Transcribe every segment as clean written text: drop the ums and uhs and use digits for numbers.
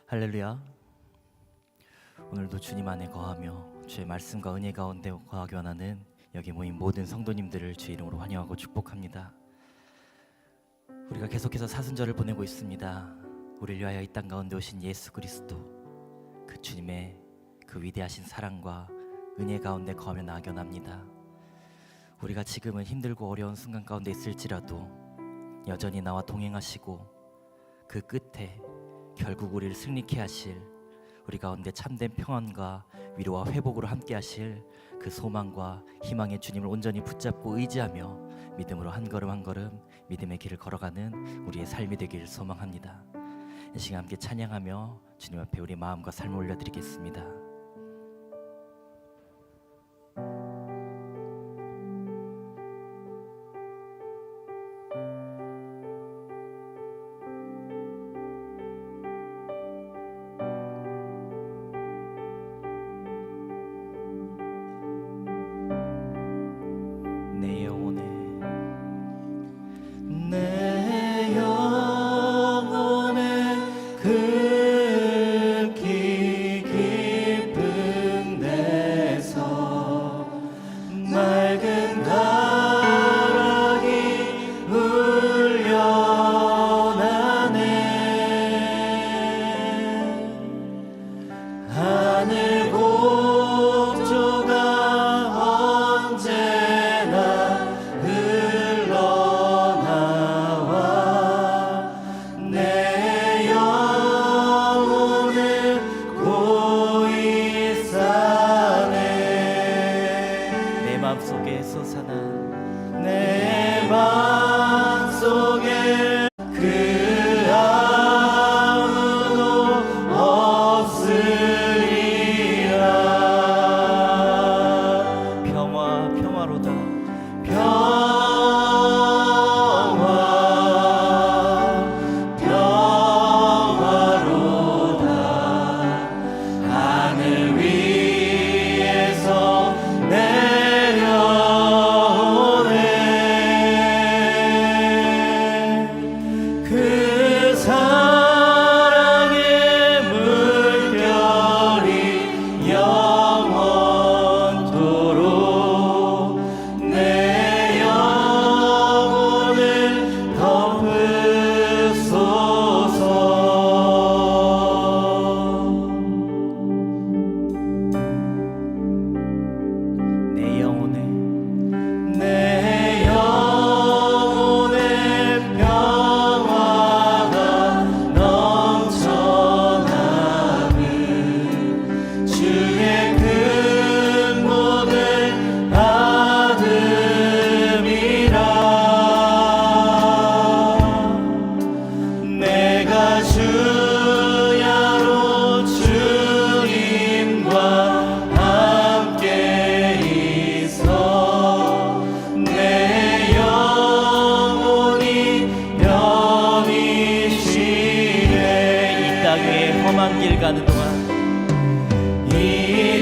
할렐루야. 오늘도 주님 안에 거하며 주의 말씀과 은혜 가운데 거하기 원하는 여기 모인 모든 성도님들을 주의 이름으로 환영하고 축복합니다. 우리가 계속해서 사순절을 보내고 있습니다. 우리를 위하여 이 땅 가운데 오신 예수 그리스도, 그 주님의 그 위대하신 사랑과 은혜 가운데 거하며 나아가 원합니다. 우리가 지금은 힘들고 어려운 순간 가운데 있을지라도 여전히 나와 동행하시고 그 끝에 결국 우리를 승리케 하실, 우리 가운데 참된 평안과 위로와 회복으로 함께 하실 그 소망과 희망의 주님을 온전히 붙잡고 의지하며 믿음으로 한 걸음 한 걸음 믿음의 길을 걸어가는 우리의 삶이 되기를 소망합니다. 이 시간 함께 찬양하며 주님 앞에 우리 마음과 삶을 올려드리겠습니다. 내 영혼의 극히 깊은 데서 맑은 가락이 울려나네. 하늘 곡조가 언제나 흘러나와 내 영혼을 고이 싸네. 내 맘속에 솟아난 내 맘속에 그 아무도 없으리라. 평화로다. 평화로다. 하늘 위에서 내려오네. 그 사랑의 물결이 영원토록 내 영혼을 덮으소서. 내 영혼의 평화가 넘쳐나는 주의 큰 복을 받음이라. 내가 주야로 주님과 함께 있어 내 영혼이 편히 쉬네. 이 땅 위에 험한 길 가는 동안, 이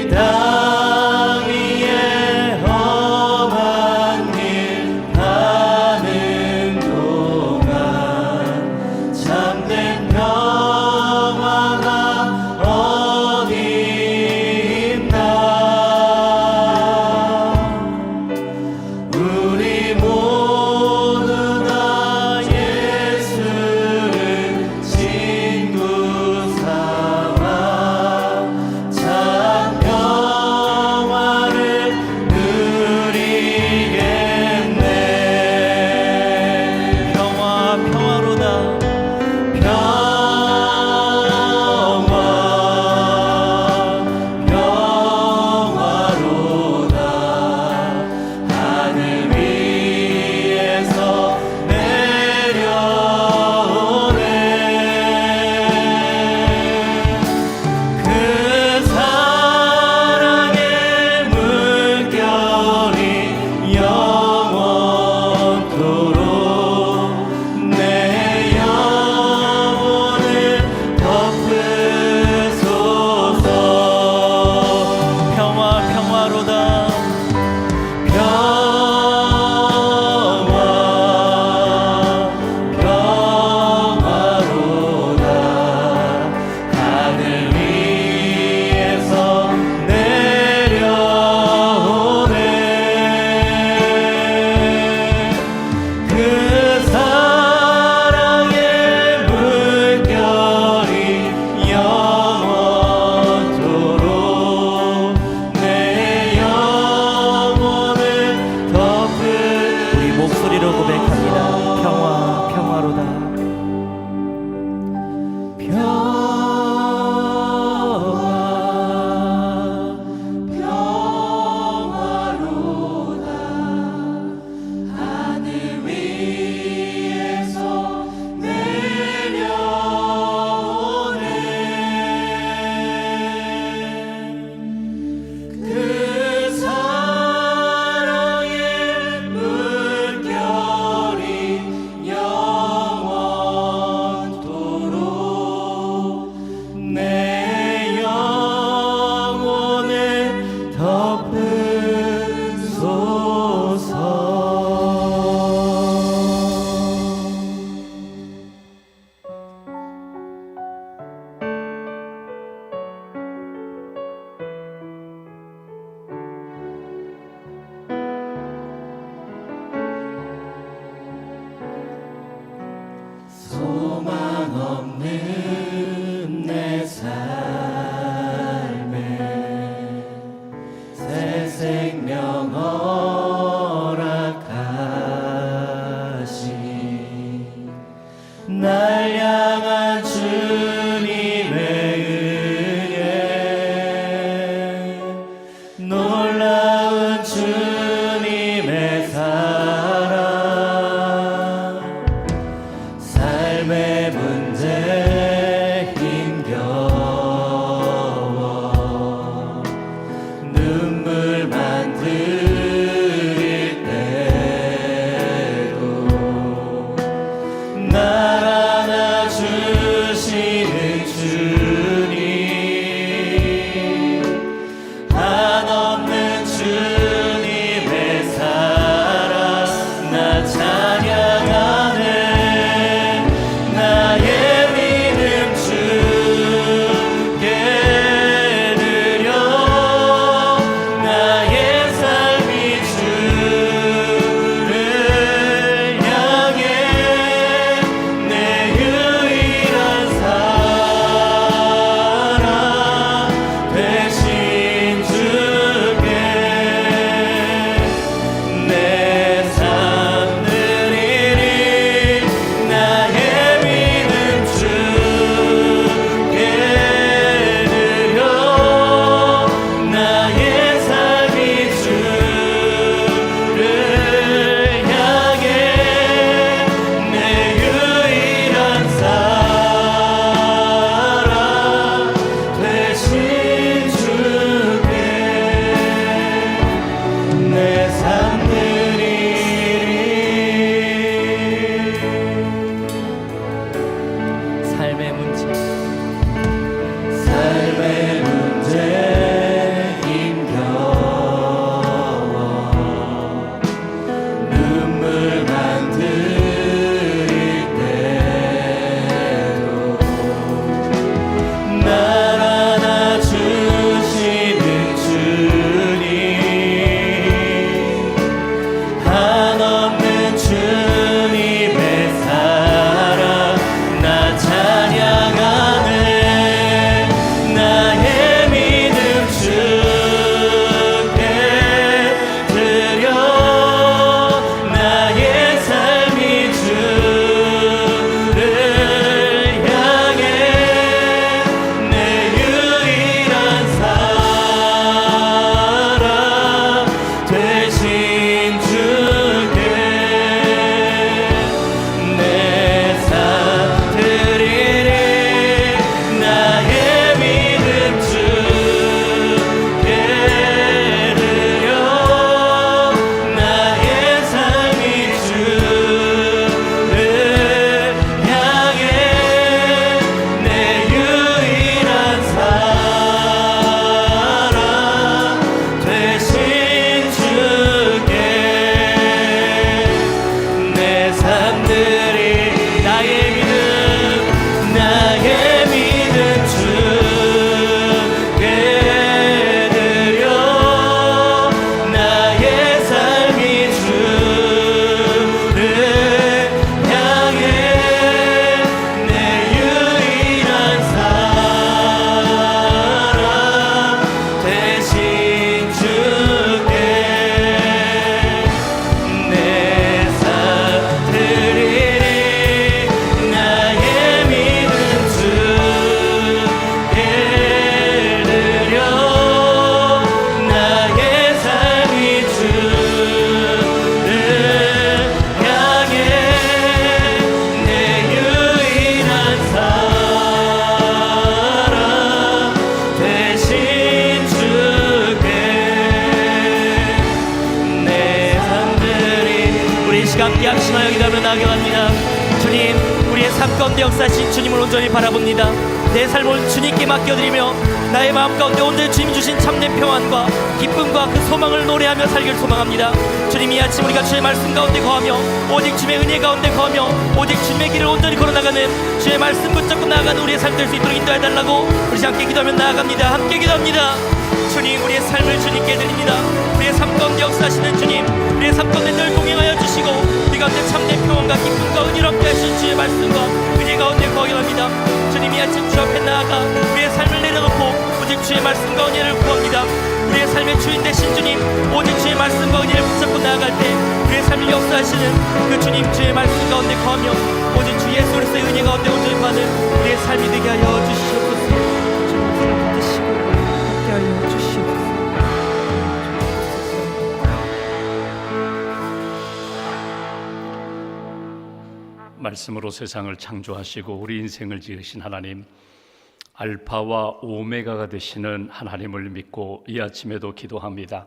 땅 위에 험한 길 가는 동안 참된 평화가 어디 있나. 우리 모두 다 예수를 친구 삼아 이로 고백합니다. 평화 평화로다. 영원 나아가 갑니다. 주님, 우리의 삶 가운데 역사하신 주님을 온전히 바라봅니다. 내 삶을 주님께 맡겨드리며 나의 마음 가운데 온전히 주님 주신 참된 평안과 기쁨과 그 소망을 노래하며 살기를 소망합니다. 주님, 이 아침 우리가 주의 말씀 가운데 거하며 오직 주의 은혜 가운데 거하며 오직 주님의 길을 온전히 걸어나가는 주의 말씀 붙잡고 나아가는 우리의 삶 될 수 있도록 인도해달라고 우리 함께 기도하며 나아갑니다. 함께 기도합니다. 주님, 우리의 삶을 주님께 드립니다. 우리의 삶 가운데 역사하시는 주님, 우리의 삶 가운데 늘 동행하여 주시고 우리 가운데 참된 평안과 기쁨과 은혜를 함께 하시는 주의 말씀과 은혜 가운데 거하게 합니다. 주님, 이 아침 주 앞에 나아가 우리의 삶을 내려놓고 오직 주의 말씀과 은혜를 구합니다. 우리의 삶의 주인 되신 주님, 오직 주의 말씀과 은혜를 붙잡고 나아갈 때 우리의 삶을 역사하시는 그 주님 주의 말씀 가운데 거하며 오직 주 예수 그리스도의 은혜 가운데 온전히 거하는 우리의 삶이 되게 하여 주시옵소서. 주님 붙드시고 함께 하여 주시옵소서. 말씀으로 세상을 창조하시고 우리 인생을 지으신 하나님, 알파와 오메가가 되시는 하나님을 믿고 이 아침에도 기도합니다.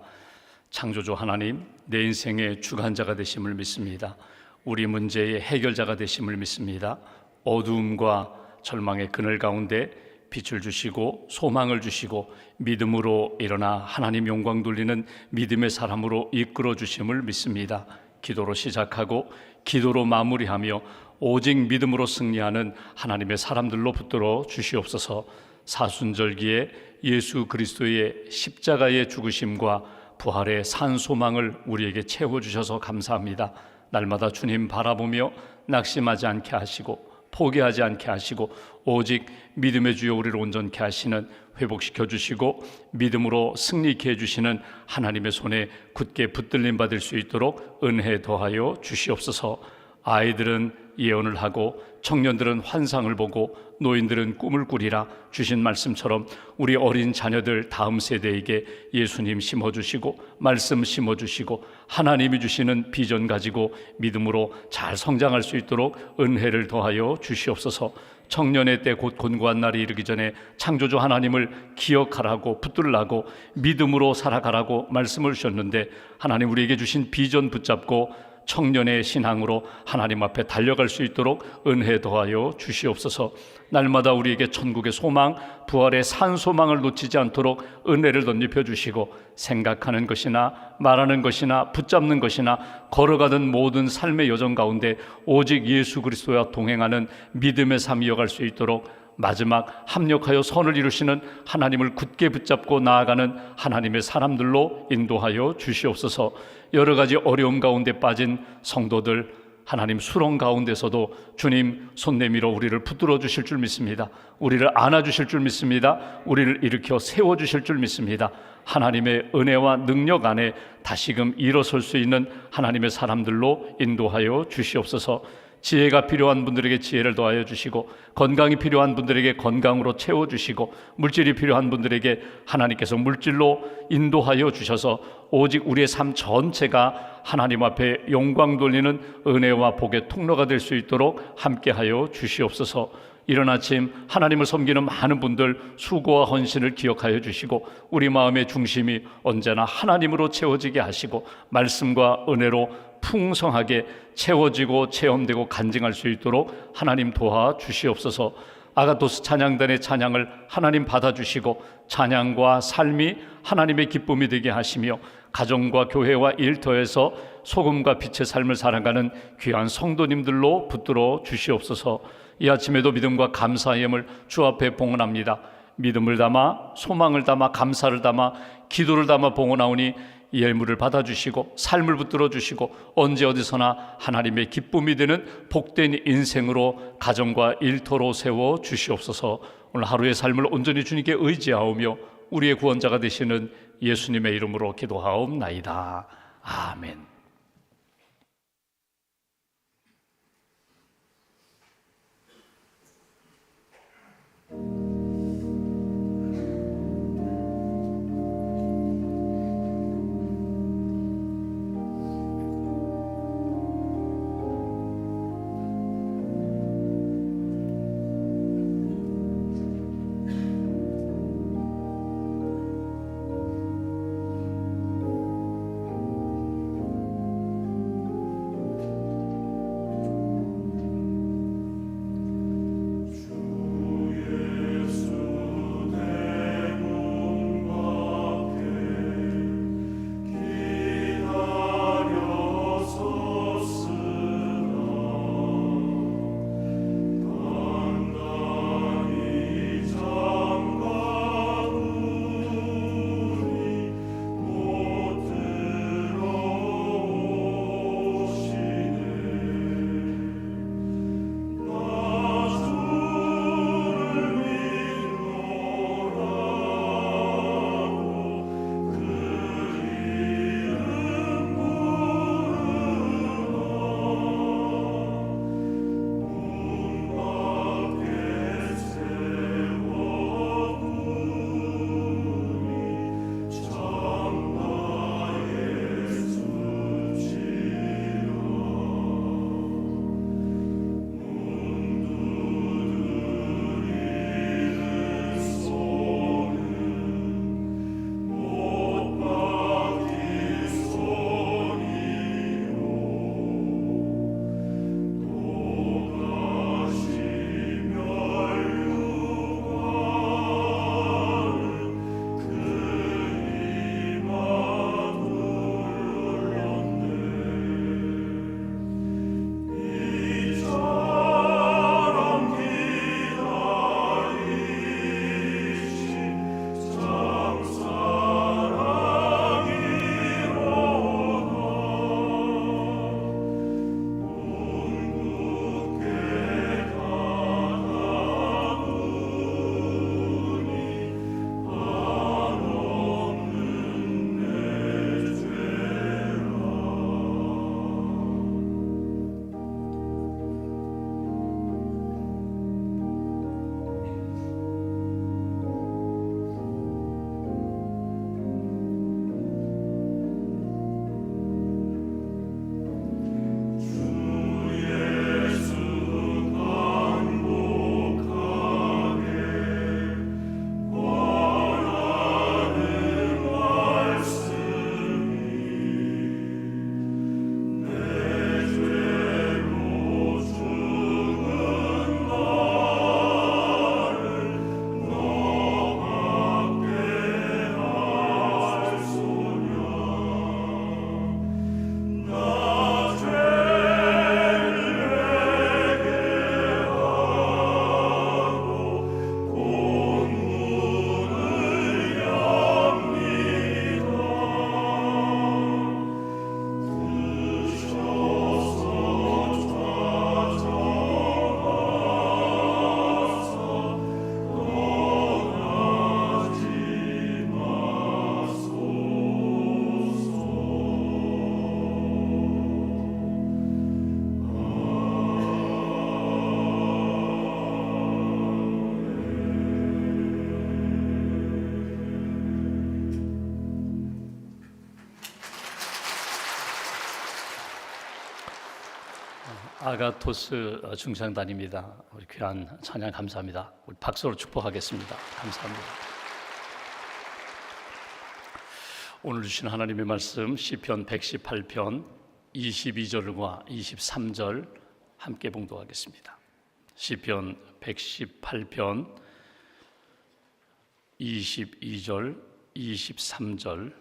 창조주 하나님, 내 인생의 주관자가 되심을 믿습니다. 우리 문제의 해결자가 되심을 믿습니다. 어두움과 절망의 그늘 가운데 빛을 주시고 소망을 주시고 믿음으로 일어나 하나님 영광 돌리는 믿음의 사람으로 이끌어 주심을 믿습니다. 기도로 시작하고 기도로 마무리하며 오직 믿음으로 승리하는 하나님의 사람들로 붙들어 주시옵소서. 사순절기에 예수 그리스도의 십자가의 죽으심과 부활의 산 소망을 우리에게 채워주셔서 감사합니다. 날마다 주님 바라보며 낙심하지 않게 하시고 포기하지 않게 하시고 오직 믿음의 주여 우리를 온전케 하시는, 회복시켜 주시고 믿음으로 승리케 해주시는 하나님의 손에 굳게 붙들림 받을 수 있도록 은혜 더하여 주시옵소서. 아이들은 예언을 하고 청년들은 환상을 보고 노인들은 꿈을 꾸리라 주신 말씀처럼 우리 어린 자녀들 다음 세대에게 예수님 심어주시고 말씀 심어주시고 하나님이 주시는 비전 가지고 믿음으로 잘 성장할 수 있도록 은혜를 더하여 주시옵소서. 청년의 때 곧 곤고한 날이 이르기 전에 창조주 하나님을 기억하라고 붙들라고 믿음으로 살아가라고 말씀을 주셨는데, 하나님 우리에게 주신 비전 붙잡고 청년의 신앙으로 하나님 앞에 달려갈 수 있도록 은혜 더하여 주시옵소서. 날마다 우리에게 천국의 소망, 부활의 산 소망을 놓치지 않도록 은혜를 덧입혀 주시고, 생각하는 것이나 말하는 것이나 붙잡는 것이나 걸어가는 모든 삶의 여정 가운데 오직 예수 그리스도와 동행하는 믿음의 삶 이어갈 수 있도록 마지막 합력하여 선을 이루시는 하나님을 굳게 붙잡고 나아가는 하나님의 사람들로 인도하여 주시옵소서. 여러 가지 어려움 가운데 빠진 성도들, 하나님 수렁 가운데서도 주님 손 내밀어 우리를 붙들어 주실 줄 믿습니다. 우리를 안아 주실 줄 믿습니다. 우리를 일으켜 세워 주실 줄 믿습니다. 하나님의 은혜와 능력 안에 다시금 일어설 수 있는 하나님의 사람들로 인도하여 주시옵소서. 지혜가 필요한 분들에게 지혜를 더하여 주시고, 건강이 필요한 분들에게 건강으로 채워주시고, 물질이 필요한 분들에게 하나님께서 물질로 인도하여 주셔서 오직 우리의 삶 전체가 하나님 앞에 영광 돌리는 은혜와 복의 통로가 될 수 있도록 함께하여 주시옵소서. 이른 아침 하나님을 섬기는 많은 분들 수고와 헌신을 기억하여 주시고, 우리 마음의 중심이 언제나 하나님으로 채워지게 하시고 말씀과 은혜로 풍성하게 채워지고 체험되고 간증할 수 있도록 하나님 도와주시옵소서. 아가토스 찬양단의 찬양을 하나님 받아주시고 찬양과 삶이 하나님의 기쁨이 되게 하시며 가정과 교회와 일터에서 소금과 빛의 삶을 살아가는 귀한 성도님들로 붙들어 주시옵소서. 이 아침에도 믿음과 감사의 힘을 주 앞에 봉헌합니다. 믿음을 담아 소망을 담아 감사를 담아 기도를 담아 봉헌하오니 이 열물을 받아주시고 삶을 붙들어 주시고 언제 어디서나 하나님의 기쁨이 되는 복된 인생으로 가정과 일터로 세워 주시옵소서. 오늘 하루의 삶을 온전히 주님께 의지하오며 우리의 구원자가 되시는 예수님의 이름으로 기도하옵나이다. 아멘. 아가토스 중창단입니다. 우리 귀한 찬양 감사합니다. 우리 박수로 축복하겠습니다. 감사합니다. 오늘 주신 하나님의 말씀 시편 118편 22절과 23절 함께 봉독하겠습니다. 시편 118편 22절 23절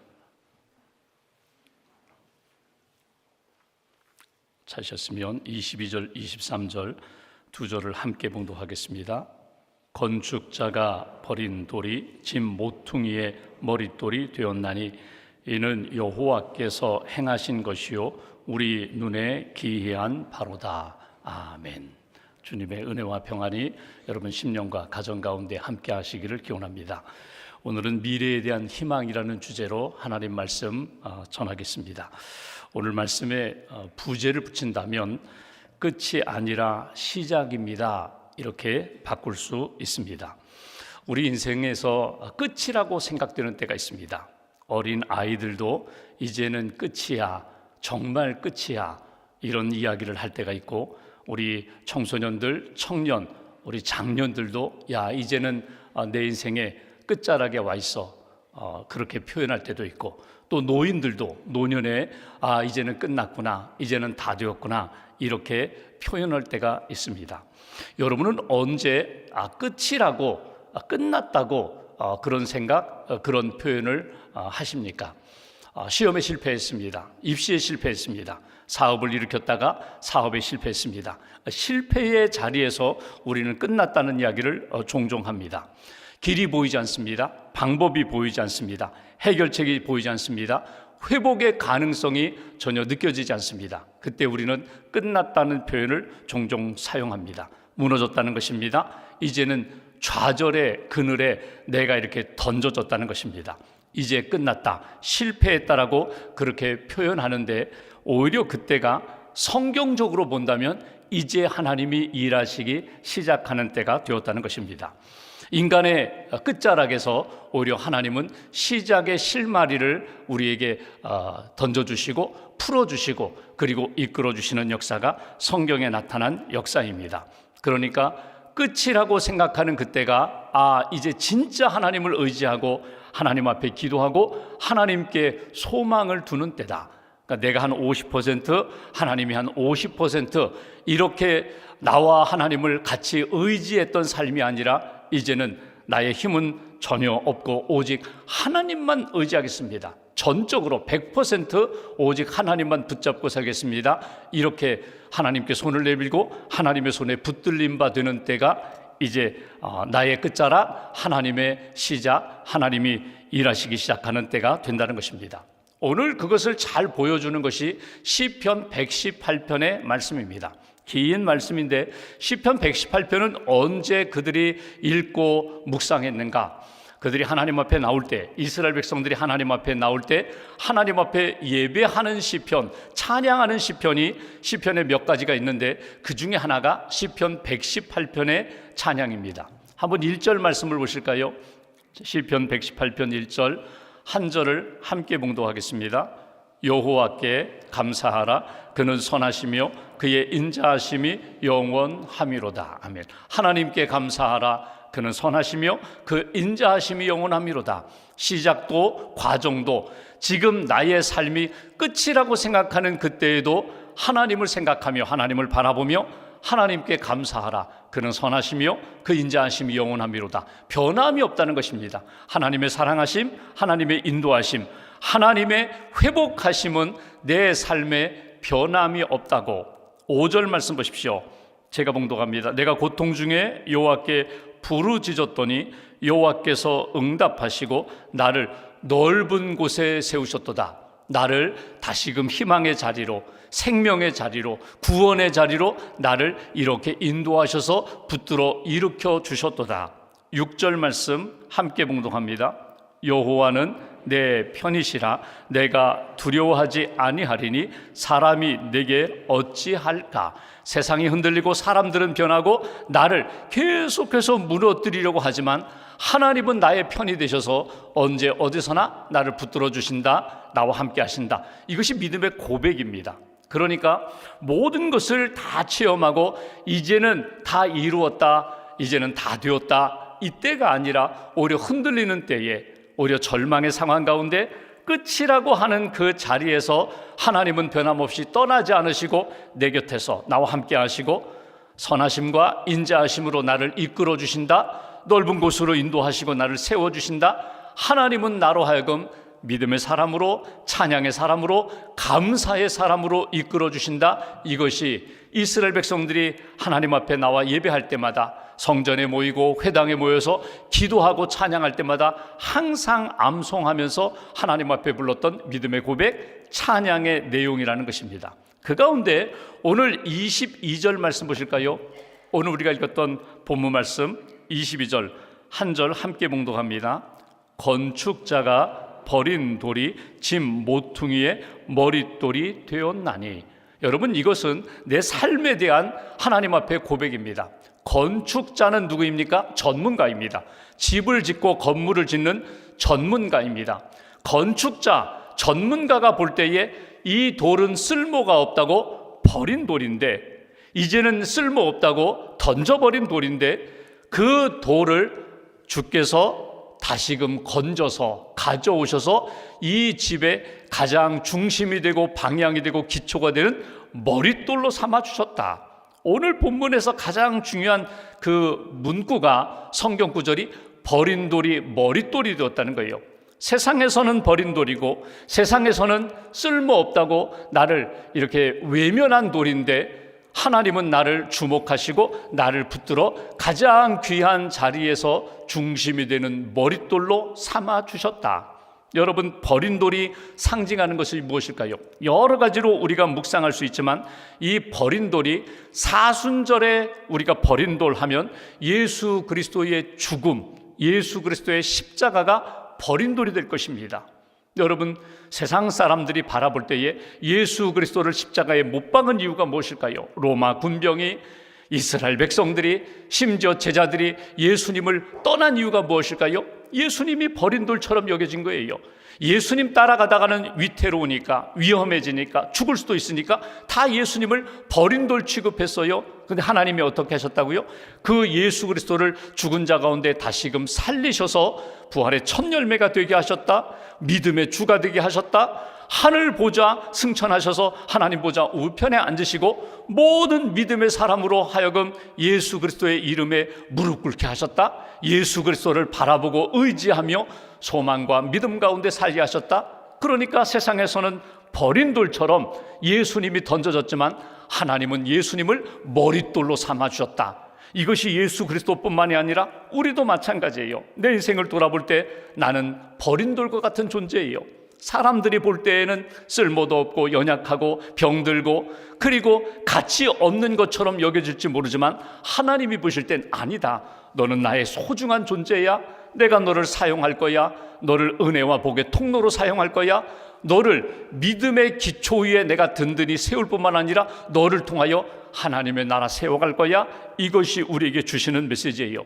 찾으셨으면 22절 23절 두 절을 함께 봉독하겠습니다. 건축자가 버린 돌이 집 모퉁이의 머릿돌이 되었나니 이는 여호와께서 행하신 것이요 우리 눈에 기이한 바로다. 아멘. 주님의 은혜와 평안이 여러분 심령과 가정 가운데 함께 하시기를 기원합니다. 오늘은 미래에 대한 희망이라는 주제로 하나님 말씀 전하겠습니다. 오늘 말씀에 부제를 붙인다면 끝이 아니라 시작입니다. 이렇게 바꿀 수 있습니다. 우리 인생에서 끝이라고 생각되는 때가 있습니다. 어린 아이들도 이제는 끝이야, 정말 끝이야 이런 이야기를 할 때가 있고, 우리 청소년들, 청년, 우리 장년들도 야 이제는 내 인생의 끝자락에 와 있어 그렇게 표현할 때도 있고, 또 노인들도 노년에 이제는 끝났구나, 이제는 다 되었구나 이렇게 표현할 때가 있습니다. 여러분은 언제 끝이라고 끝났다고 그런 생각, 그런 표현을 하십니까? 시험에 실패했습니다. 입시에 실패했습니다. 사업을 일으켰다가 사업에 실패했습니다. 실패의 자리에서 우리는 끝났다는 이야기를 종종 합니다. 길이 보이지 않습니다. 방법이 보이지 않습니다. 해결책이 보이지 않습니다. 회복의 가능성이 전혀 느껴지지 않습니다. 그때 우리는 끝났다는 표현을 종종 사용합니다. 무너졌다는 것입니다. 이제는 좌절의 그늘에 내가 이렇게 던져졌다는 것입니다. 이제 끝났다, 실패했다라고 그렇게 표현하는데, 오히려 그때가 성경적으로 본다면 이제 하나님이 일하시기 시작하는 때가 되었다는 것입니다. 인간의 끝자락에서 오히려 하나님은 시작의 실마리를 우리에게 던져주시고 풀어주시고 그리고 이끌어주시는 역사가 성경에 나타난 역사입니다. 그러니까 끝이라고 생각하는 그때가 이제 진짜 하나님을 의지하고 하나님 앞에 기도하고 하나님께 소망을 두는 때다. 그러니까 내가 한 50%, 하나님이 한 50% 이렇게 나와 하나님을 같이 의지했던 삶이 아니라 이제는 나의 힘은 전혀 없고 오직 하나님만 의지하겠습니다. 전적으로 100% 오직 하나님만 붙잡고 살겠습니다. 이렇게 하나님께 손을 내밀고 하나님의 손에 붙들림 바 되는 때가 이제 나의 끝자락, 하나님의 시작, 하나님이 일하시기 시작하는 때가 된다는 것입니다. 오늘 그것을 잘 보여주는 것이 시편 118편의 말씀입니다. 긴 말씀인데 시편 118편은 언제 그들이 읽고 묵상했는가? 그들이 하나님 앞에 나올 때, 이스라엘 백성들이 하나님 앞에 나올 때 하나님 앞에 예배하는 시편, 찬양하는 시편이 시편에 몇 가지가 있는데 그 중에 하나가 시편 118편의 찬양입니다. 한번 1절 말씀을 보실까요? 시편 118편 1절 한 절을 함께 봉독하겠습니다. 여호와께 감사하라. 그는 선하시며 그의 인자하심이 영원함이로다. 아멘. 하나님께 감사하라. 그는 선하시며 그 인자하심이 영원함이로다. 시작도 과정도 지금 나의 삶이 끝이라고 생각하는 그때에도 하나님을 생각하며 하나님을 바라보며 하나님께 감사하라. 그는 선하시며 그 인자하심이 영원함이로다. 변함이 없다는 것입니다. 하나님의 사랑하심, 하나님의 인도하심, 하나님의 회복하심은 내 삶에 변함이 없다고. 5절 말씀 보십시오. 제가 봉독합니다. 내가 고통 중에 여호와께 부르짖었더니 여호와께서 응답하시고 나를 넓은 곳에 세우셨도다. 나를 다시금 희망의 자리로, 생명의 자리로, 구원의 자리로 나를 이렇게 인도하셔서 붙들어 일으켜 주셨도다. 6절 말씀 함께 봉독합니다. 여호와는 내 편이시라. 내가 두려워하지 아니하리니 사람이 내게 어찌할까? 세상이 흔들리고 사람들은 변하고 나를 계속해서 무너뜨리려고 하지만 하나님은 나의 편이 되셔서 언제 어디서나 나를 붙들어 주신다. 나와 함께 하신다. 이것이 믿음의 고백입니다. 그러니까 모든 것을 다 체험하고 이제는 다 이루었다, 이제는 다 되었다, 이때가 아니라 오히려 흔들리는 때에, 오히려 절망의 상황 가운데 끝이라고 하는 그 자리에서 하나님은 변함없이 떠나지 않으시고 내 곁에서 나와 함께 하시고 선하심과 인자하심으로 나를 이끌어 주신다. 넓은 곳으로 인도하시고 나를 세워주신다. 하나님은 나로 하여금 믿음의 사람으로, 찬양의 사람으로, 감사의 사람으로 이끌어 주신다. 이것이 이스라엘 백성들이 하나님 앞에 나와 예배할 때마다, 성전에 모이고 회당에 모여서 기도하고 찬양할 때마다 항상 암송하면서 하나님 앞에 불렀던 믿음의 고백, 찬양의 내용이라는 것입니다. 그 가운데 오늘 22절 말씀 보실까요? 오늘 우리가 읽었던 본문 말씀 22절 한 절 함께 봉독합니다. 건축자가 버린 돌이 짐 모퉁이의 머릿돌이 되었나니. 여러분, 이것은 내 삶에 대한 하나님 앞의 고백입니다. 건축자는 누구입니까? 전문가입니다. 집을 짓고 건물을 짓는 전문가입니다. 건축자, 전문가가 볼 때에 이 돌은 쓸모가 없다고 버린 돌인데, 이제는 쓸모없다고 던져버린 돌인데, 그 돌을 주께서 다시금 건져서 가져오셔서 이 집의 가장 중심이 되고 방향이 되고 기초가 되는 머릿돌로 삼아주셨다. 오늘 본문에서 가장 중요한 그 문구가, 성경 구절이 버린 돌이 머릿돌이 되었다는 거예요. 세상에서는 버린 돌이고 세상에서는 쓸모없다고 나를 이렇게 외면한 돌인데, 하나님은 나를 주목하시고 나를 붙들어 가장 귀한 자리에서 중심이 되는 머릿돌로 삼아주셨다. 여러분, 버린 돌이 상징하는 것이 무엇일까요? 여러 가지로 우리가 묵상할 수 있지만 이 버린 돌이 사순절에 우리가 버린 돌 하면 예수 그리스도의 죽음, 예수 그리스도의 십자가가 버린 돌이 될 것입니다. 여러분, 세상 사람들이 바라볼 때에 예수 그리스도를 십자가에 못 박은 이유가 무엇일까요? 로마 군병이, 이스라엘 백성들이, 심지어 제자들이 예수님을 떠난 이유가 무엇일까요? 예수님이 버린 돌처럼 여겨진 거예요. 예수님 따라가다가는 위태로우니까, 위험해지니까, 죽을 수도 있으니까 다 예수님을 버린 돌 취급했어요. 그런데 하나님이 어떻게 하셨다고요? 그 예수 그리스도를 죽은 자 가운데 다시금 살리셔서 부활의 첫 열매가 되게 하셨다. 믿음의 주가 되게 하셨다. 하늘 보좌 승천하셔서 하나님 보좌 우편에 앉으시고 모든 믿음의 사람으로 하여금 예수 그리스도의 이름에 무릎 꿇게 하셨다. 예수 그리스도를 바라보고 의지하며 소망과 믿음 가운데 살게 하셨다. 그러니까 세상에서는 버린 돌처럼 예수님이 던져졌지만 하나님은 예수님을 머릿돌로 삼아주셨다. 이것이 예수 그리스도뿐만이 아니라 우리도 마찬가지예요. 내 인생을 돌아볼 때 나는 버린 돌과 같은 존재예요. 사람들이 볼 때에는 쓸모도 없고 연약하고 병들고 그리고 가치 없는 것처럼 여겨질지 모르지만 하나님이 보실 땐 아니다. 너는 나의 소중한 존재야. 내가 너를 사용할 거야. 너를 은혜와 복의 통로로 사용할 거야. 너를 믿음의 기초 위에 내가 든든히 세울 뿐만 아니라 너를 통하여 하나님의 나라 세워갈 거야. 이것이 우리에게 주시는 메시지예요.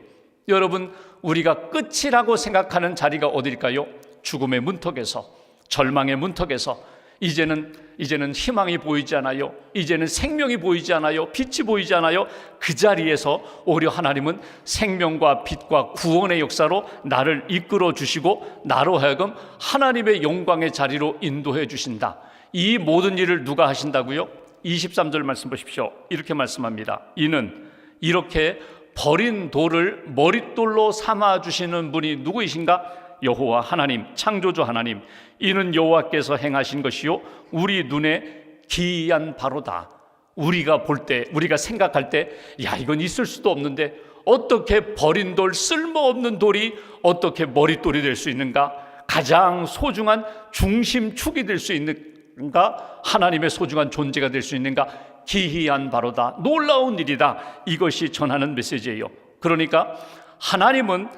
여러분, 우리가 끝이라고 생각하는 자리가 어딜까요? 죽음의 문턱에서, 절망의 문턱에서 이제는 희망이 보이지 않아요. 이제는 생명이 보이지 않아요. 빛이 보이지 않아요. 그 자리에서 오히려 하나님은 생명과 빛과 구원의 역사로 나를 이끌어 주시고 나로 하여금 하나님의 영광의 자리로 인도해 주신다. 이 모든 일을 누가 하신다고요? 23절 말씀 보십시오. 이렇게 말씀합니다. 이는 이렇게 버린 돌을 머릿돌로 삼아 주시는 분이 누구이신가? 여호와 하나님, 창조주 하나님. 이는 여호와께서 행하신 것이요 우리 눈에 기이한 바로다. 우리가 볼 때, 우리가 생각할 때, 야, 이건 있을 수도 없는데 어떻게 버린 돌, 쓸모없는 돌이 어떻게 머릿돌이 될 수 있는가? 가장 소중한 중심축이 될 수 있는가? 하나님의 소중한 존재가 될 수 있는가? 기이한 바로다. 놀라운 일이다. 이것이 전하는 메시지예요. 그러니까 하나님은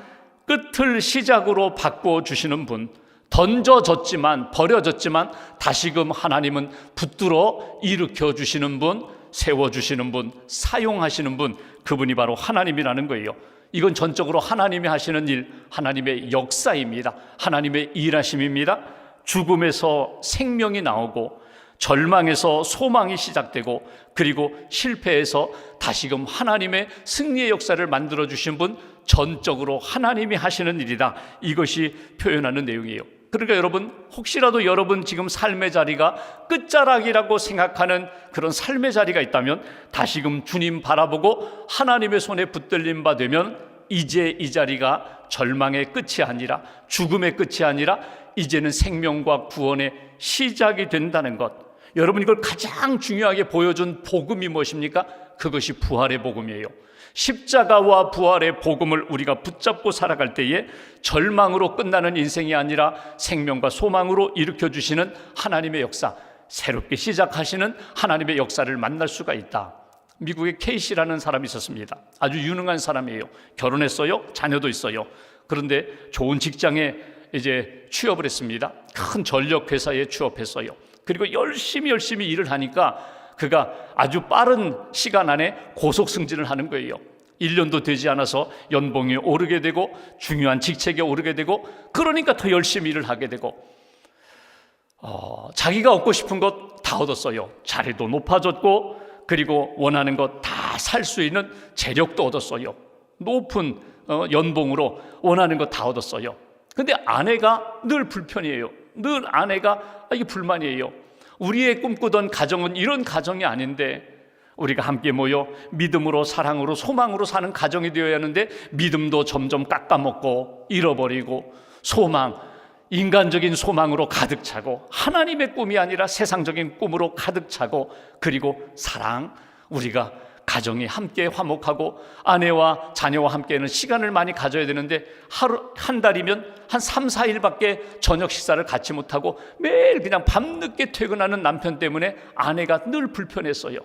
끝을 시작으로 바꿔 주시는 분, 던져졌지만 버려졌지만 다시금 하나님은 붙들어 일으켜 주시는 분, 세워주시는 분, 사용하시는 분, 그분이 바로 하나님이라는 거예요. 이건 전적으로 하나님이 하시는 일, 하나님의 역사입니다. 하나님의 일하심입니다. 죽음에서 생명이 나오고 절망에서 소망이 시작되고 그리고 실패해서 다시금 하나님의 승리의 역사를 만들어주신 분, 전적으로 하나님이 하시는 일이다. 이것이 표현하는 내용이에요. 그러니까 여러분, 혹시라도 여러분 지금 삶의 자리가 끝자락이라고 생각하는 그런 삶의 자리가 있다면 다시금 주님 바라보고 하나님의 손에 붙들림 바 되면 이제 이 자리가 절망의 끝이 아니라, 죽음의 끝이 아니라 이제는 생명과 구원의 시작이 된다는 것. 여러분, 이걸 가장 중요하게 보여준 복음이 무엇입니까? 그것이 부활의 복음이에요. 십자가와 부활의 복음을 우리가 붙잡고 살아갈 때에 절망으로 끝나는 인생이 아니라 생명과 소망으로 일으켜주시는 하나님의 역사, 새롭게 시작하시는 하나님의 역사를 만날 수가 있다. 미국에 케이시라는 사람이 있었습니다. 아주 유능한 사람이에요. 결혼했어요. 자녀도 있어요. 그런데 좋은 직장에 이제 취업을 했습니다. 큰 전력회사에 취업했어요. 그리고 열심히 일을 하니까 그가 아주 빠른 시간 안에 고속 승진을 하는 거예요. 1년도 되지 않아서 연봉이 오르게 되고 중요한 직책에 오르게 되고, 그러니까 더 열심히 일을 하게 되고, 자기가 얻고 싶은 것 다 얻었어요. 자리도 높아졌고 그리고 원하는 것 다 살 수 있는 재력도 얻었어요. 높은 연봉으로 원하는 것 다 얻었어요. 근데 아내가 늘 불편이에요. 늘 아내가 이게 불만이에요. 우리의 꿈꾸던 가정은 이런 가정이 아닌데, 우리가 함께 모여 믿음으로 사랑으로 소망으로 사는 가정이 되어야 하는데 믿음도 점점 깎아먹고 잃어버리고 소망, 인간적인 소망으로 가득 차고 하나님의 꿈이 아니라 세상적인 꿈으로 가득 차고, 그리고 사랑, 우리가 가정이 함께 화목하고 아내와 자녀와 함께는 시간을 많이 가져야 되는데 한 달이면 한 3, 4일밖에 저녁 식사를 같이 못하고 매일 그냥 밤늦게 퇴근하는 남편 때문에 아내가 늘 불편했어요.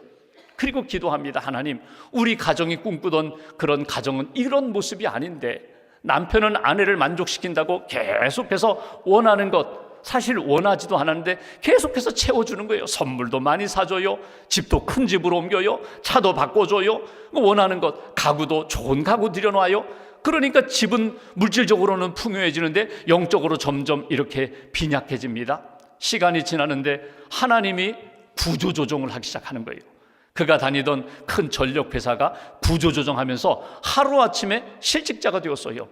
그리고 기도합니다. 하나님, 우리 가정이 꿈꾸던 그런 가정은 이런 모습이 아닌데, 남편은 아내를 만족시킨다고 계속해서 원하는 것, 사실 원하지도 않았는데 계속해서 채워주는 거예요. 선물도 많이 사줘요. 집도 큰 집으로 옮겨요. 차도 바꿔줘요. 원하는 것, 가구도 좋은 가구 들여놔요. 그러니까 집은 물질적으로는 풍요해지는데 영적으로 점점 이렇게 빈약해집니다. 시간이 지나는데 하나님이 구조조정을 하기 시작하는 거예요. 그가 다니던 큰 전력회사가 구조조정하면서 하루아침에 실직자가 되었어요.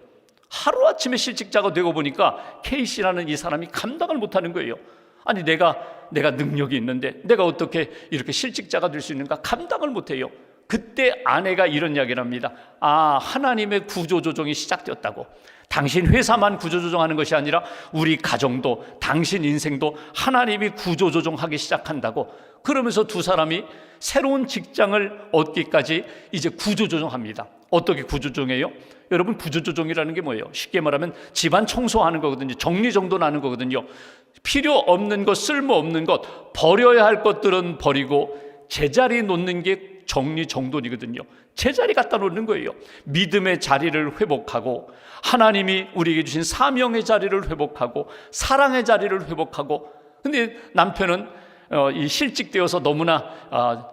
하루아침에 실직자가 되고 보니까 K씨라는 이 사람이 감당을 못하는 거예요. 아니, 내가 능력이 있는데 내가 어떻게 이렇게 실직자가 될 수 있는가, 감당을 못해요. 그때 아내가 이런 이야기를 합니다. 하나님의 구조조정이 시작되었다고. 당신 회사만 구조조정하는 것이 아니라 우리 가정도, 당신 인생도 하나님이 구조조정하기 시작한다고. 그러면서 두 사람이 새로운 직장을 얻기까지 이제 구조조정합니다. 어떻게 구조조정해요? 여러분, 구조조정이라는 게 뭐예요? 쉽게 말하면 집안 청소하는 거거든요. 정리정돈하는 거거든요. 필요 없는 것, 쓸모없는 것, 버려야 할 것들은 버리고 제자리에 놓는 게 정리정돈이거든요. 제자리 갖다 놓는 거예요. 믿음의 자리를 회복하고 하나님이 우리에게 주신 사명의 자리를 회복하고 사랑의 자리를 회복하고. 근데 남편은 이 실직되어서 너무나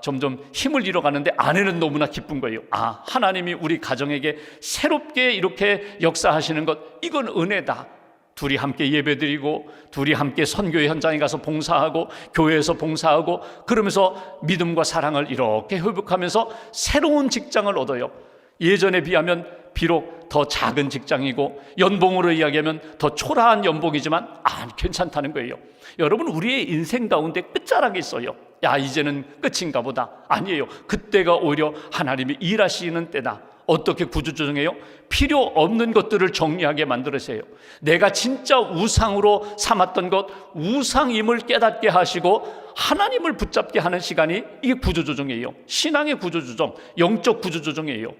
점점 힘을 잃어가는데 아내는 너무나 기쁜 거예요. 하나님이 우리 가정에게 새롭게 이렇게 역사하시는 것, 이건 은혜다. 둘이 함께 예배드리고 둘이 함께 선교의 현장에 가서 봉사하고 교회에서 봉사하고 그러면서 믿음과 사랑을 이렇게 회복하면서 새로운 직장을 얻어요. 예전에 비하면 비록 더 작은 직장이고 연봉으로 이야기하면 더 초라한 연봉이지만 괜찮다는 거예요. 여러분, 우리의 인생 가운데 끝자락이 있어요. 이제는 끝인가 보다. 아니에요. 그때가 오히려 하나님이 일하시는 때다. 어떻게 구조조정해요? 필요 없는 것들을 정리하게 만들으세요. 내가 진짜 우상으로 삼았던 것, 우상임을 깨닫게 하시고 하나님을 붙잡게 하는 시간이, 이게 구조조정이에요. 신앙의 구조조정, 영적 구조조정이에요.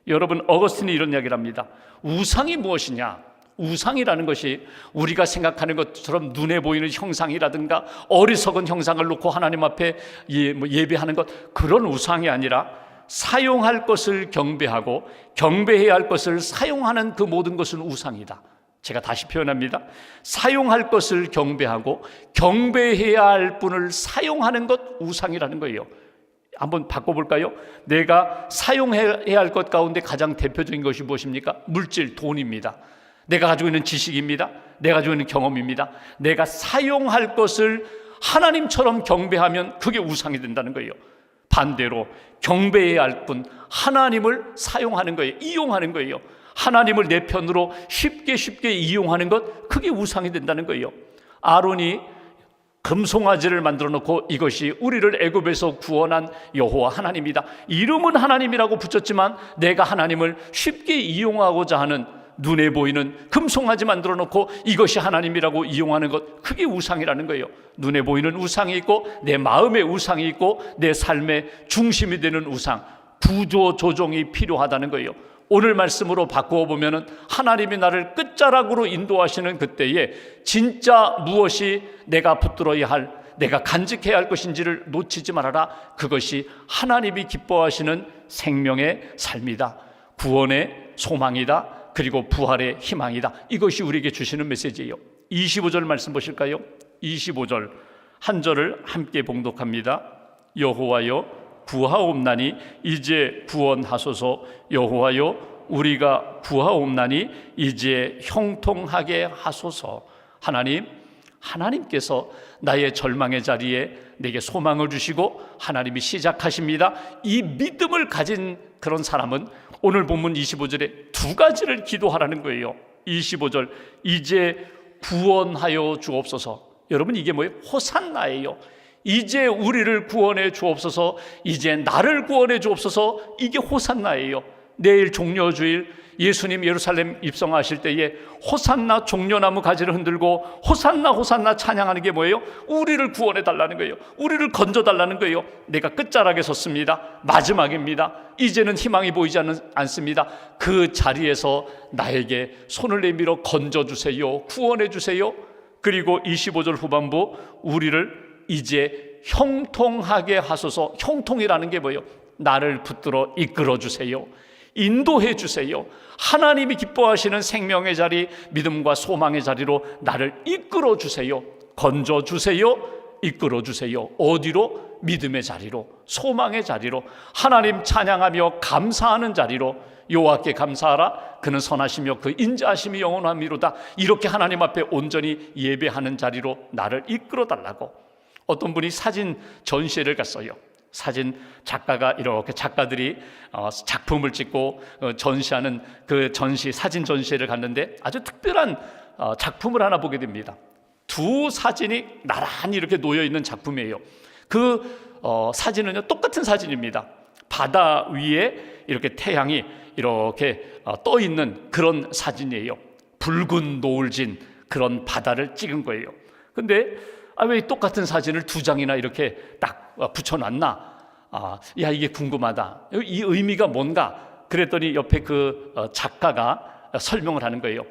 여러분, 어거스틴이 이런 이야기를 합니다. 우상이 무엇이냐? 우상이라는 것이 우리가 생각하는 것처럼 눈에 보이는 형상이라든가 어리석은 형상을 놓고 하나님 앞에 예배하는 것, 그런 우상이 아니라 사용할 것을 경배하고 경배해야 할 것을 사용하는 그 모든 것은 우상이다. 제가 다시 표현합니다. 사용할 것을 경배하고 경배해야 할 분을 사용하는 것, 우상이라는 거예요. 한번 바꿔볼까요? 내가 사용해야 할 것 가운데 가장 대표적인 것이 무엇입니까? 물질, 돈입니다. 내가 가지고 있는 지식입니다. 내가 가지고 있는 경험입니다. 내가 사용할 것을 하나님처럼 경배하면 그게 우상이 된다는 거예요. 반대로 경배해야 할 뿐 하나님을 사용하는 거예요. 이용하는 거예요. 하나님을 내 편으로 쉽게 이용하는 것, 그게 우상이 된다는 거예요. 아론이 금송아지를 만들어 놓고 이것이 우리를 애굽에서 구원한 여호와 하나님이다, 이름은 하나님이라고 붙였지만 내가 하나님을 쉽게 이용하고자 하는 눈에 보이는 금송아지 만들어 놓고 이것이 하나님이라고 이용하는 것, 그게 우상이라는 거예요. 눈에 보이는 우상이 있고 내 마음의 우상이 있고 내 삶의 중심이 되는 우상, 구조 조정이 필요하다는 거예요. 오늘 말씀으로 바꾸어 보면은 하나님이 나를 끝자락으로 인도하시는 그때에 진짜 무엇이 내가 붙들어야 할, 내가 간직해야 할 것인지를 놓치지 말아라. 그것이 하나님이 기뻐하시는 생명의 삶이다, 구원의 소망이다, 그리고 부활의 희망이다. 이것이 우리에게 주시는 메시지예요. 25절 말씀 보실까요? 25절 한 절을 함께 봉독합니다. 여호와여 구하옵나니 이제 구원하소서. 여호와여 우리가 구하옵나니 이제 형통하게 하소서. 하나님께서 나의 절망의 자리에 내게 소망을 주시고 하나님이 시작하십니다. 이 믿음을 가진 그런 사람은 오늘 본문 25절에 두 가지를 기도하라는 거예요. 25절 이제 구원하여 주옵소서. 여러분, 이게 뭐예요? 호산나예요. 이제 우리를 구원해 주옵소서, 이제 나를 구원해 주옵소서. 이게 호산나예요. 내일 종려주일 예수님 예루살렘 입성하실 때에 호산나 종려나무 가지를 흔들고 호산나 호산나 찬양하는 게 뭐예요? 우리를 구원해 달라는 거예요. 우리를 건져 달라는 거예요. 내가 끝자락에 섰습니다. 마지막입니다. 이제는 희망이 보이지 않습니다. 그 자리에서 나에게 손을 내밀어 건져 주세요, 구원해 주세요. 그리고 25절 후반부 우리를 이제 형통하게 하소서. 형통이라는 게 뭐예요? 나를 붙들어 이끌어 주세요, 인도해 주세요. 하나님이 기뻐하시는 생명의 자리, 믿음과 소망의 자리로 나를 이끌어 주세요, 건져 주세요, 이끌어 주세요. 어디로? 믿음의 자리로, 소망의 자리로, 하나님 찬양하며 감사하는 자리로. 여호와께 감사하라, 그는 선하시며 그 인자하심이 영원하미로다. 이렇게 하나님 앞에 온전히 예배하는 자리로 나를 이끌어 달라고. 어떤 분이 사진 전시회를 갔어요. 사진 작가가 이렇게 작가들이 작품을 찍고 전시하는 그 사진 전시회를 갔는데 아주 특별한 작품을 하나 보게 됩니다. 두 사진이 나란히 이렇게 놓여 있는 작품이에요. 그 사진은요, 똑같은 사진입니다. 바다 위에 이렇게 태양이 이렇게 떠 있는 그런 사진이에요. 붉은 노을 진 그런 바다를 찍은 거예요. 근데 왜 똑같은 사진을 두 장이나 이렇게 딱 붙여놨나? 야, 이게 궁금하다. 이 의미가 뭔가? 그랬더니 옆에 그 작가가 설명을 하는 거예요.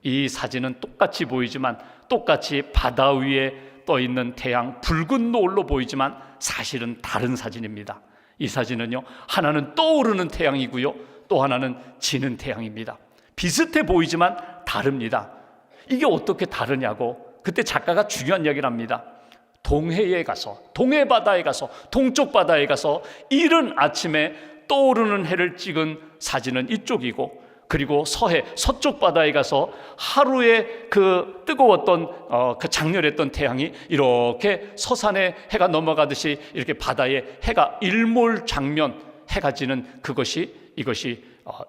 이 사진은 똑같이 보이지만, 똑같이 바다 위에 떠 있는 태양, 붉은 노을로 보이지만 사실은 다른 사진입니다. 이 사진은요, 하나는 떠오르는 태양이고요, 또 하나는 지는 태양입니다. 비슷해 보이지만 다릅니다. 이게 어떻게 다르냐고 그때 작가가 중요한 이야기를 합니다. 동해에 가서, 동해 바다에 가서, 동쪽 바다에 가서 이른 아침에 떠오르는 해를 찍은 사진은 이쪽이고, 그리고 서쪽 바다에 가서 하루에 그 뜨거웠던 그 장렬했던 태양이 이렇게 서산에 해가 넘어가듯이 이렇게 바다에 해가 일몰장면 해가 지는 이것이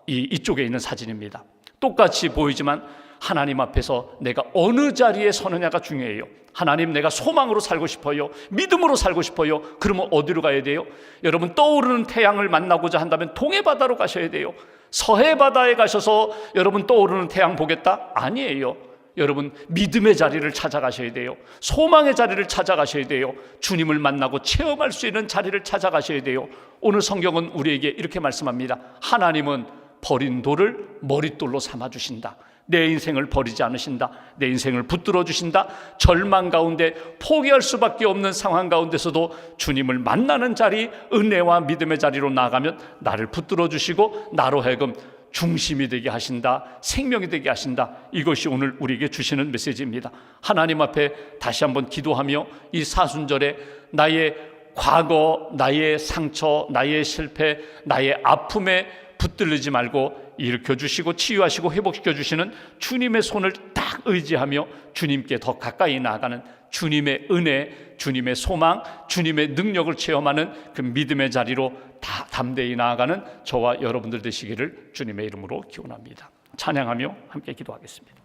이쪽에 있는 사진입니다. 똑같이 보이지만 하나님 앞에서 내가 어느 자리에 서느냐가 중요해요. 하나님, 내가 소망으로 살고 싶어요, 믿음으로 살고 싶어요. 그러면 어디로 가야 돼요? 여러분, 떠오르는 태양을 만나고자 한다면 동해바다로 가셔야 돼요. 서해바다에 가셔서 여러분 떠오르는 태양 보겠다? 아니에요. 여러분, 믿음의 자리를 찾아가셔야 돼요. 소망의 자리를 찾아가셔야 돼요. 주님을 만나고 체험할 수 있는 자리를 찾아가셔야 돼요. 오늘 성경은 우리에게 이렇게 말씀합니다. 하나님은 버린 돌을 머릿돌로 삼아주신다. 내 인생을 버리지 않으신다. 내 인생을 붙들어 주신다. 절망 가운데 포기할 수밖에 없는 상황 가운데서도 주님을 만나는 자리, 은혜와 믿음의 자리로 나아가면 나를 붙들어 주시고 나로 하여금 중심이 되게 하신다, 생명이 되게 하신다. 이것이 오늘 우리에게 주시는 메시지입니다. 하나님 앞에 다시 한번 기도하며 이 사순절에 나의 과거, 나의 상처, 나의 실패, 나의 아픔에 붙들리지 말고 일으켜 주시고 치유하시고 회복시켜 주시는 주님의 손을 딱 의지하며 주님께 더 가까이 나아가는 주님의 은혜, 주님의 소망, 주님의 능력을 체험하는 그 믿음의 자리로 다 담대히 나아가는 저와 여러분들 되시기를 주님의 이름으로 기원합니다. 찬양하며 함께 기도하겠습니다.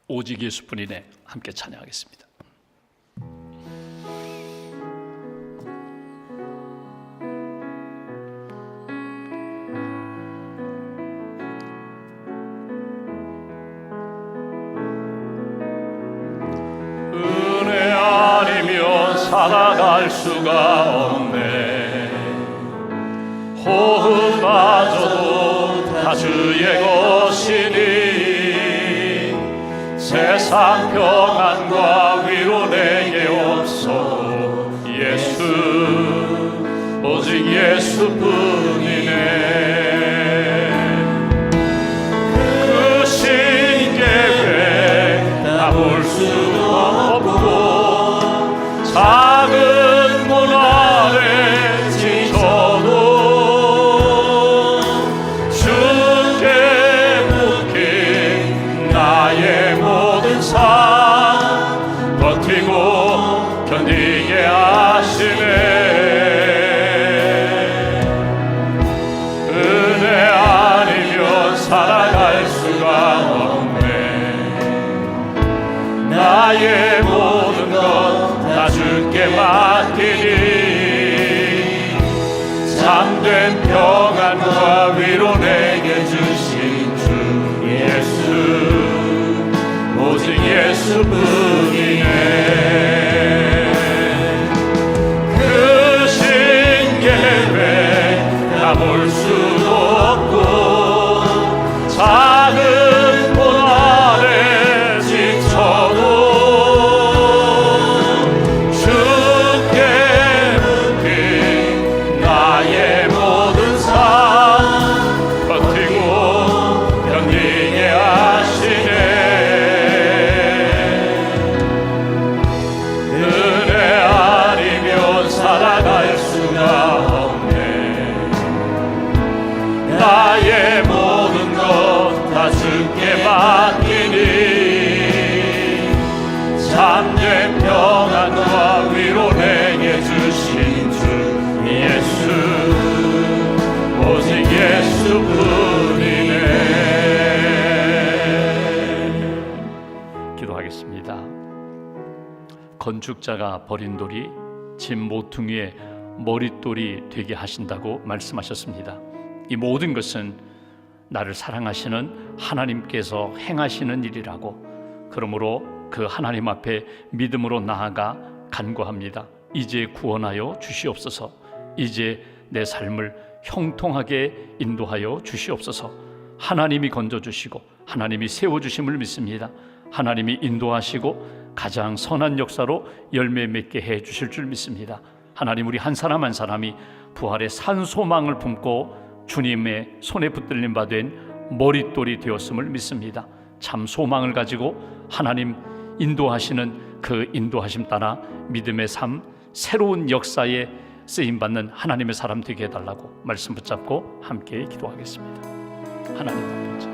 오직 예수뿐이네. 함께 찬양하겠습니다. 은혜 아니면 살아갈 수가 없네. 호흡마저도 다 주의 것이니 세상 평안과 위로 내게 없어. 예수, 오직 예수뿐이네. 그 신계획 다 볼 수 없고 작은 고난에 지쳐도 주께 묶인 나의 모든 삶 버티고 견디게 하시네. 은혜 아니면 살아갈 수가 없네. 나의 모든 것 다 주께 맡기니 참된 평안과 위로 내게 주신 주 예수, 오직 예수뿐이네. 그 신계획 다 볼 수도 없고 작은 고난에 지쳐도 나의 모든 것 다 주께 맡기니 참된 평안과 위로 내게 주신 주 예수, 오직 예수뿐이네. 기도하겠습니다. 건축자가 버린 돌이 집 모퉁이의 머릿돌이 되게 하신다고 말씀하셨습니다. 이 모든 것은 나를 사랑하시는 하나님께서 행하시는 일이라고, 그러므로 그 하나님 앞에 믿음으로 나아가 간구합니다. 이제 구원하여 주시옵소서. 이제 내 삶을 형통하게 인도하여 주시옵소서. 하나님이 건져주시고 하나님이 세워주심을 믿습니다. 하나님이 인도하시고 가장 선한 역사로 열매 맺게 해주실 줄 믿습니다. 하나님, 우리 한 사람 한 사람이 부활의 산 소망을 품고 주님의 손에 붙들림 받은 머릿돌이 되었음을 믿습니다. 참 소망을 가지고 하나님 인도하시는 그 인도하심 따라 믿음의 삶, 새로운 역사에 쓰임받는 하나님의 사람 되게 해달라고 말씀 붙잡고 함께 기도하겠습니다. 하나님 아버지,